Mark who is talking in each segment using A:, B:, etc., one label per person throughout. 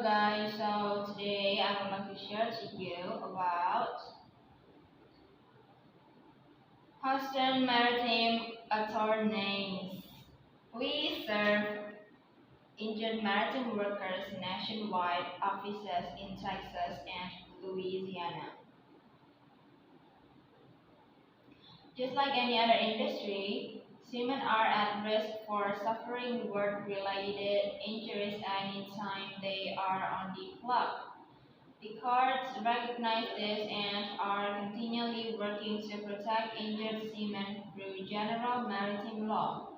A: guys, so today I would like to share to you about Houston Maritime Attorneys. We serve injured maritime workers nationwide, offices in Texas and Louisiana. Just like any other industry, seamen are at risk for suffering work-related injuries anytime they are on the clock. The courts recognize this and are continually working to protect injured seamen through general maritime law.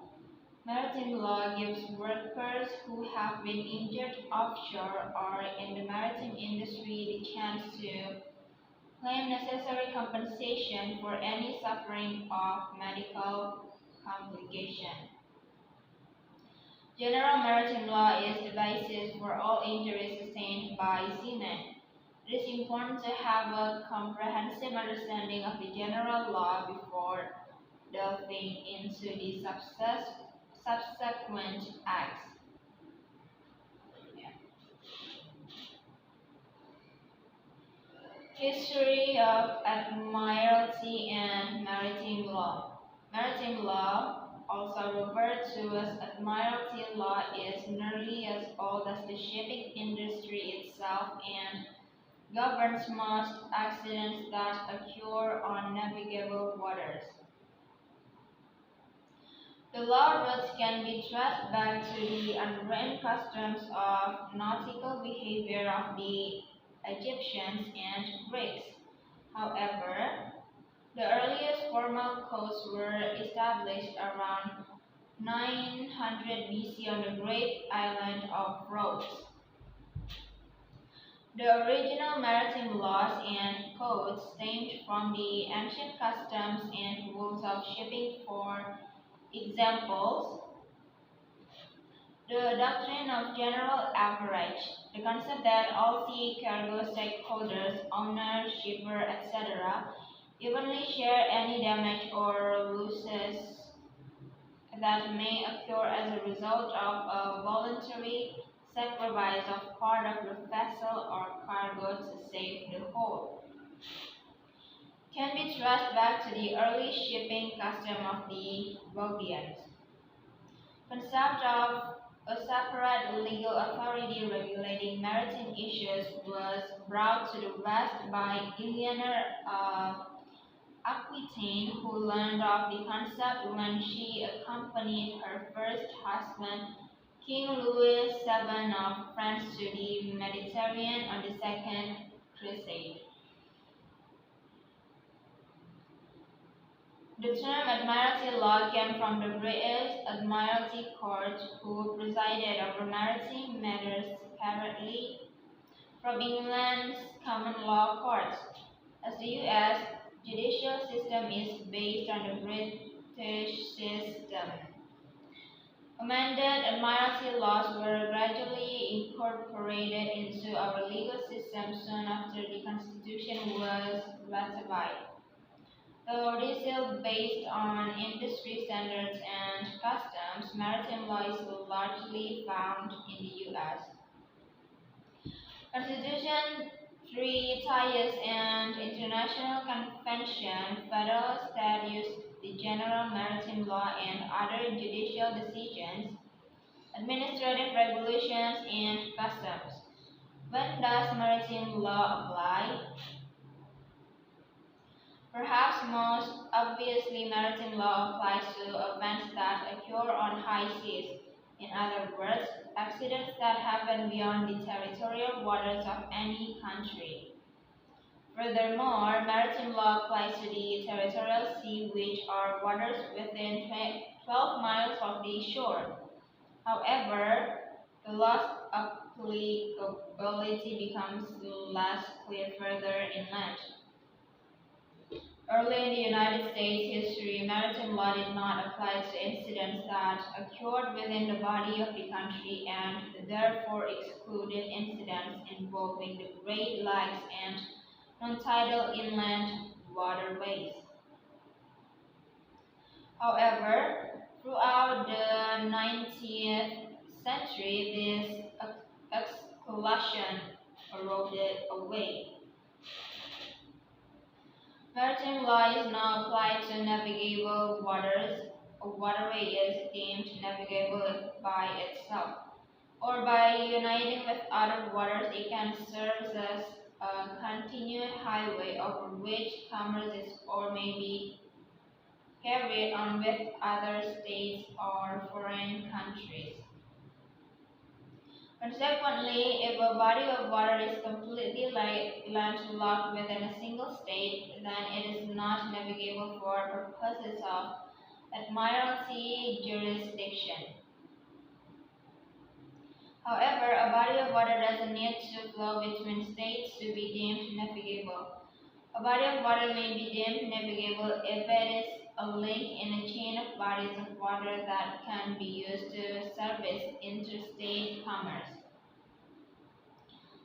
A: Maritime law gives workers who have been injured offshore or in the maritime industry the chance to claim necessary compensation for any suffering of medical complication. General maritime law is the basis for all injuries sustained by seamen. It is important to have a comprehensive understanding of the general law before delving into the subsequent acts. History of Admiralty and Maritime Law. Maritime law, also referred to as Admiralty law, is nearly as old as the shipping industry itself and governs most accidents that occur on navigable waters. The law roots can be traced back to the unwritten customs of nautical behavior of the Egyptians and Greeks. However, the earliest formal codes were established around 900 BC on the great island of Rhodes. The original maritime laws and codes stemmed from the ancient customs and rules of shipping. For examples, the doctrine of general average, the concept that all sea cargo stakeholders, owners, shipper, etc., evenly share any damage or losses that may occur as a result of a voluntary sacrifice of part of the vessel or cargo to save the whole, can be traced back to the early shipping custom of the Rhodians. Concept of a separate legal authority regulating maritime issues was brought to the West by Eleanor of Aquitaine, who learned of the concept when she accompanied her first husband, King Louis VII of France, to the Mediterranean on the Second Crusade. The term Admiralty law came from the British Admiralty Court, who presided over maritime matters separately from England's common law courts. As the U.S. judicial system is based on the British system, amended Admiralty laws were gradually incorporated into our legal system soon after the Constitution was ratified. Though this is still based on industry standards and customs, maritime law is largely found in the U.S. Constitution, treaties, and international convention, federal statutes, the general maritime law, and other judicial decisions, administrative regulations, and customs. When does maritime law apply? Perhaps most obviously, maritime law applies to events that occur on high seas. In other words, accidents that happen beyond the territorial waters of any country. Furthermore, maritime law applies to the territorial sea, which are waters within 12 miles of the shore. However, the law's applicability becomes less clear further inland. Early in the United States history, maritime law did not apply to incidents that occurred within the body of the country and therefore excluded incidents involving the Great Lakes and non-tidal inland waterways. However, throughout the 19th century, this pollution eroded away. Maritime law is now applied to navigable waters. A waterway is deemed navigable if by itself, or by uniting with other waters it can serve as a continued highway over which commerce is or may be carried on with other states or foreign countries. Consequently, if a body of water is completely landlocked within a single state, then it is not navigable for purposes of admiralty jurisdiction. However, a body of water doesn't need to flow between states to be deemed navigable. A body of water may be deemed navigable if it is a link in a chain of bodies of water that can be used to service interstate commerce.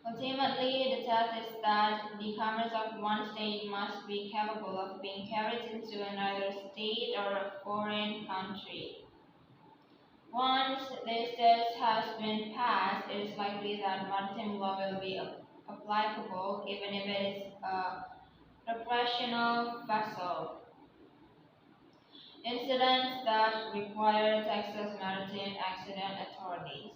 A: Ultimately, the test is that the commerce of one state must be capable of being carried into another state or a foreign country. Once this test has been passed, it is likely that maritime law will be applicable even if it is a recreational vessel. Incidents that require Texas maritime accident attorneys.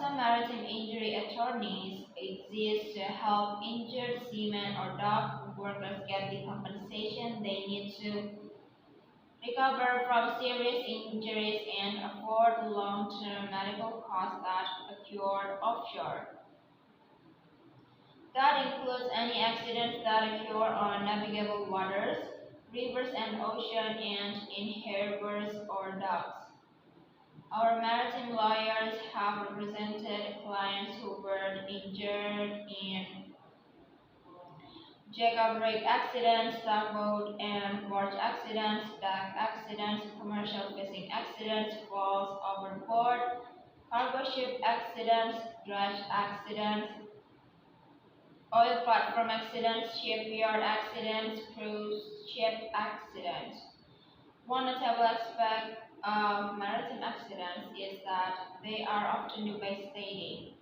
A: Some maritime injury attorneys exist to help injured seamen or dock workers get the compensation they need to recover from serious injuries and afford long-term medical costs that occur offshore. That includes any accidents that occur on navigable waters, rivers and ocean, and in harbors or docks. Our maritime lawyers have represented clients who were injured in jailbreak accidents, tugboat and barge accidents, dock accidents, commercial fishing accidents, falls overboard, cargo ship accidents, dredge accidents, oil platform accidents, shipyard accidents, cruise ship accidents. One notable aspect of maritime accidents is that they are often devastating.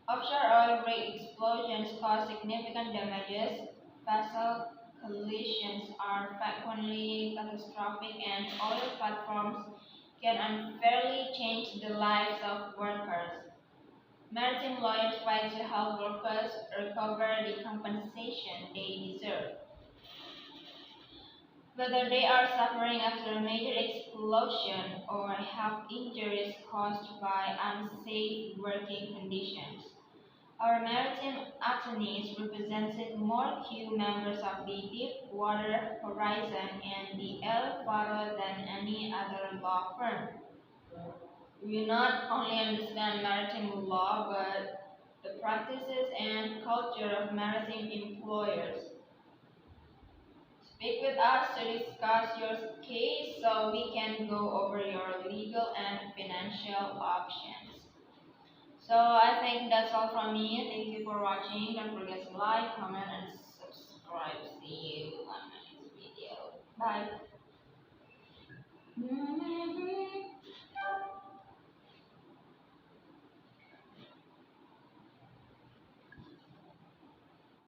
A: Offshore oil rig explosions cause significant damages. Vessel collisions are frequently catastrophic, and oil platforms can unfairly change the lives of workers. Maritime lawyers fight to help workers recover the compensation they deserve. Whether they are suffering after a major explosion or have injuries caused by unsafe working conditions. Our maritime attorneys represented more crew members of the Deepwater Horizon and the El Faro than any other law firm. We not only understand maritime law, but the practices and culture of maritime employers. Speak with us to discuss your case so we can go over your legal and financial options. So I think that's all from me. Thank you for watching. Don't forget to like, comment, and subscribe. See you on my next video. Bye.